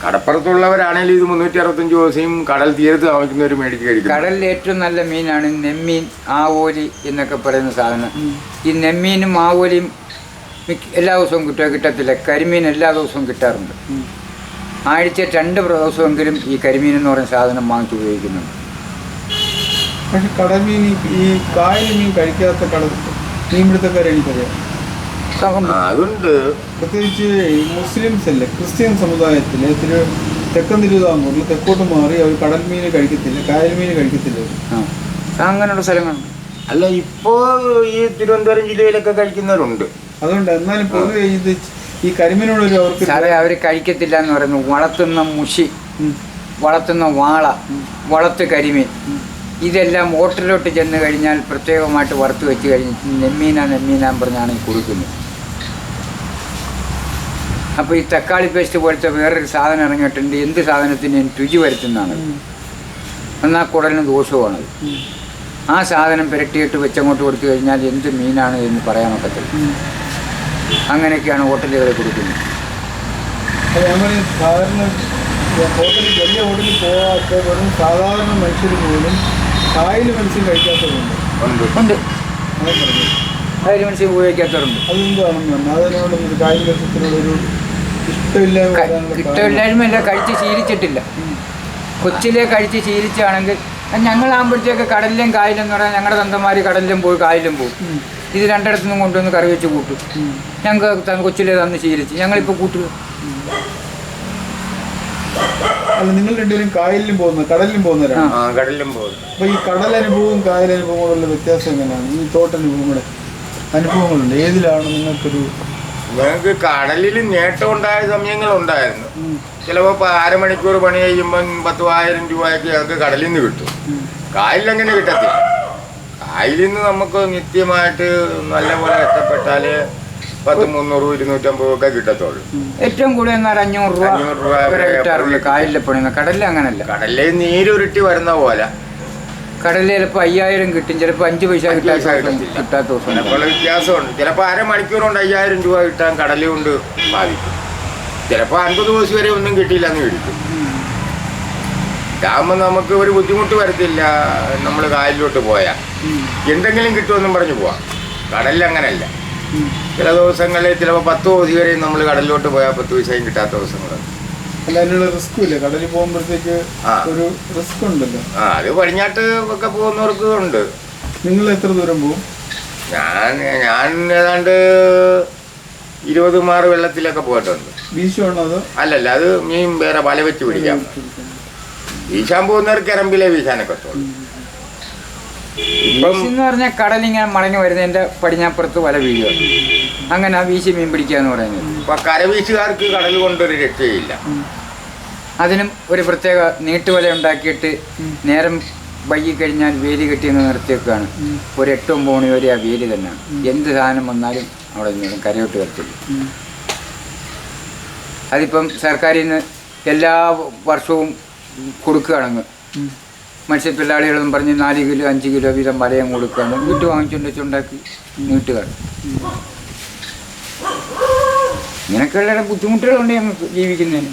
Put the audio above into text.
കടപ്പുറത്തുള്ളവരാണെങ്കിലും ഇത് 365 ദിവസവും കടൽ തീരത്ത് താമസിക്കുന്നവർ മേടിച്ച് കഴിക്കും. കടലിൽ ഏറ്റവും നല്ല മീനാണ് നെമ്മീൻ, ആവോലി എന്നൊക്കെ പറയുന്ന സാധനം. ഈ നെമ്മീനും ആവോലിയും എല്ലാ ദിവസവും കിട്ടത്തില്ല. കരിമീൻ എല്ലാ ദിവസവും കിട്ടാറുണ്ട്. ആഴ്ച 2 ദിവസമെങ്കിലും ഈ കരിമീൻ എന്ന് പറയുന്ന സാധനം വാങ്ങിച്ച് ഉപയോഗിക്കുന്നുണ്ട്. പക്ഷെ കടൽമീൻ, ഈ കായൽ മീൻ കഴിക്കാത്ത മീൻപിടുത്തക്കാരെ എനിക്കറിയാം. അതുണ്ട്. പ്രത്യേകിച്ച് മുസ്ലിംസ് അല്ലേ, ക്രിസ്ത്യൻ സമുദായത്തിൽ തെക്കൻ തിരുവിതാംകൂറിൽ തെക്കോട്ട് മാറി അവർ കടൽ മീൻ കഴിക്കത്തില്ല, കായൽ മീൻ കഴിക്കത്തില്ല. അങ്ങനെയുള്ള സ്ഥലങ്ങളുണ്ട്. അല്ല, ഇപ്പോ ഈ തിരുവനന്തപുരം ജില്ലയിലൊക്കെ കഴിക്കുന്നവരുണ്ട്. അതുകൊണ്ട് എന്നാലും പൊതുവെ ഈ കരിമീനോടൊരു അവർക്ക് അവർ കഴിക്കത്തില്ല എന്ന് പറയുന്നു. വളർത്തുന്ന മുഷി, വളർത്തുന്ന വാള, വളർത്ത് കരിമീൻ, ഇതെല്ലാം ഹോട്ടലിലോട്ട് ചെന്ന് കഴിഞ്ഞാൽ പ്രത്യേകമായിട്ട് വറുത്ത് വെച്ച് കഴിഞ്ഞ് നെമ്മീനാൻ പറഞ്ഞാണ് കൊടുക്കുന്നത്. അപ്പോൾ ഈ തക്കാളി പേസ്റ്റ് പോലത്തെ വേറൊരു സാധനം ഇറങ്ങിയിട്ടുണ്ട്. എന്ത് സാധനത്തിന് രുചി വരുത്തുന്നതാണ്. എന്നാൽ കുടലിന് ദോഷവുമാണത്. ആ സാധനം പുരട്ടിയിട്ട് വെച്ചങ്ങോട്ട് കൊടുത്തു കഴിഞ്ഞാൽ എന്ത് മീനാണ് എന്ന് പറയാൻ ഒക്കത്തില്ല. അങ്ങനെയൊക്കെയാണ് ഹോട്ടലുകളിൽ കൊടുക്കുന്നത്. സാധാരണ ഹോട്ടലിൽ വലിയ ഹോട്ടലിൽ പോകാത്ത വെറും സാധാരണ മനുഷ്യർ പോലും കായൽ മത്സ്യം കഴിക്കാത്തവരുണ്ട്. കായൽ മത്സ്യം ഉപയോഗിക്കാത്തവരുണ്ട്. അതെന്താണെന്ന് പറഞ്ഞാൽ അതിനോടൊന്നും കായൽ മത്സ്യത്തിനോടൊരു ഇഷ്ടമില്ലായ്മല്ല, കഴിച്ച് ശീലിച്ചിട്ടില്ല. കൊച്ചിലെ കഴിച്ച് ശീലിച്ചാണെങ്കിൽ ഞങ്ങളാകുമ്പോഴത്തേക്ക് കടലിലും കായലും എന്ന് പറഞ്ഞാൽ ഞങ്ങളുടെ തന്തമാർ കടലിലും പോയി കായലിലും പോകും. ഇത് രണ്ടിടത്തുനിന്നും കൊണ്ടുവന്ന് കറി വെച്ച് കൂട്ടും. ഞങ്ങൾക്ക് കൊച്ചിലെ തന്ന് ശീലിച്ച് ഞങ്ങളിപ്പോൾ കൂട്ടുക. അല്ല, നിങ്ങൾ രണ്ടുപേരും കായലിലും പോകുന്ന കടലിലും പോകുന്നവരാണ്. കടലിലും പോകുന്നത്. അപ്പൊ ഈ കടലനുഭവവും കായലനുഭവങ്ങളുള്ള വ്യത്യാസം എങ്ങനെയാണ്? ഈ തോട്ടനുഭവങ്ങളുടെ അനുഭവങ്ങളുണ്ട്. ഏതിലാണ് ഞങ്ങൾക്ക് കടലിൽ നേട്ടം ഉണ്ടായ സമയങ്ങളുണ്ടായിരുന്നു. ചിലപ്പോൾ അരമണിക്കൂർ പണി കഴിയുമ്പം 10,000 രൂപയ്ക്ക് ഞങ്ങൾക്ക് കടലിൽ നിന്ന് കിട്ടും. കായലിലങ്ങനെ കിട്ടത്തില്ല. കായലിൽ നിന്ന് നമുക്ക് നിത്യമായിട്ട് നല്ലപോലെ കഷ്ടപ്പെട്ടാല് 100, 300, 250 ഒക്കെ കിട്ടത്തുള്ളൂ. ഏറ്റവും കൂടുതൽ 500 രൂപ കിട്ടാറുള്ളൂ കായലിലെ പണി. കടലിൽ അങ്ങനല്ല. കടലിൽ നീരുരുട്ടി വരുന്ന പോലെ കടലിൽ ചിലപ്പോൾ 5000 കിട്ടും, ചിലപ്പോൾ 5 പൈസ കിട്ടാത്ത ദിവസം. ചിലപ്പോൾ വ്യത്യാസമുണ്ട്. ചിലപ്പോൾ അരമണിക്കൂർ കൊണ്ട് 5000 രൂപ കിട്ടാൻ കടലിൽ കൊണ്ട് ബാധിക്കും. ചിലപ്പോൾ 50 ദിവസം വരെ ഒന്നും കിട്ടിയില്ല എന്ന് മേടിക്കും. ഇതാകുമ്പോൾ നമുക്ക് ഒരു ബുദ്ധിമുട്ട് വരത്തില്ല. നമ്മൾ കായലിലോട്ട് പോയാൽ എന്തെങ്കിലും കിട്ടുമെന്നും പറഞ്ഞു പോവാം. കടലിൽ അങ്ങനെയല്ല. ചില ദിവസങ്ങളിൽ ചിലപ്പോൾ 10 ദിവസം വരെയും നമ്മൾ കടലിലോട്ട് പോയാൽ 10 പൈസയും കിട്ടാത്ത ദിവസങ്ങളുണ്ട്. അല്ല, അതിനുള്ള റിസ്ക്കും ഇല്ല. കടലിൽ പോകുമ്പോഴത്തേക്ക് ഒരു റിസ്ക് ഉണ്ടല്ലോ. അത് പടിഞ്ഞാട്ട് ഒക്കെ പോകുന്നവർക്ക് ഉണ്ട്. നിങ്ങൾ എത്ര ദൂരം പോകും? ഞാൻ ഏതാണ്ട് 20 മാറ് വെള്ളത്തിലൊക്കെ പോയിട്ടുണ്ട്. ബീച്ചുവാണോ അതോ? അല്ലല്ല, അത് മീൻ വേറെ വല വെച്ച് പിടിക്കാം. വീശാൻ പോകുന്നവർക്ക് ഇറമ്പിലെ വീശാനൊക്കെ തോന്നും. എന്ന് പറഞ്ഞാൽ കടലിങ്ങനെ മടങ്ങി വരുന്നതിൻ്റെ പടിഞ്ഞാപ്പുറത്ത് വല വീഴുക, അങ്ങനെ ആ വീശി മീൻ പിടിക്കുക എന്ന് പറയുന്നത്. ഇപ്പം കരവീശുകാർക്ക് കടൽ കൊണ്ടൊരു രക്ഷയില്ല. അതിനും ഒരു പ്രത്യേക നീട്ടുവല ഉണ്ടാക്കിയിട്ട് നേരം വൈകി കഴിഞ്ഞാൽ വേലി കെട്ടിയെന്ന് നിർത്തിയൊക്കെയാണ്. ഒരു 8-9 മണി വരെ ആ വേലി തന്നെയാണ്. എന്ത് സാധനം വന്നാലും അവിടെ നിന്ന് കരയോട്ട് വരത്തില്ല. അതിപ്പം സർക്കാരിൽ നിന്ന് എല്ലാ വർഷവും കൊടുക്കുകയാണെങ്കിൽ മത്സ്യത്തൊഴിലാളികളെന്നും പറഞ്ഞ് 4 കിലോ 5 കിലോ വീതം വലയം കൊടുക്കുകയാണ്. വീട്ട് വാങ്ങിച്ചുകൊണ്ട് വെച്ചുണ്ടാക്കി നീട്ടുകയാണ്. ഇങ്ങനെയൊക്കെയുള്ള ബുദ്ധിമുട്ടുകളുണ്ട് ഞങ്ങൾക്ക് ജീവിക്കുന്നതിന്.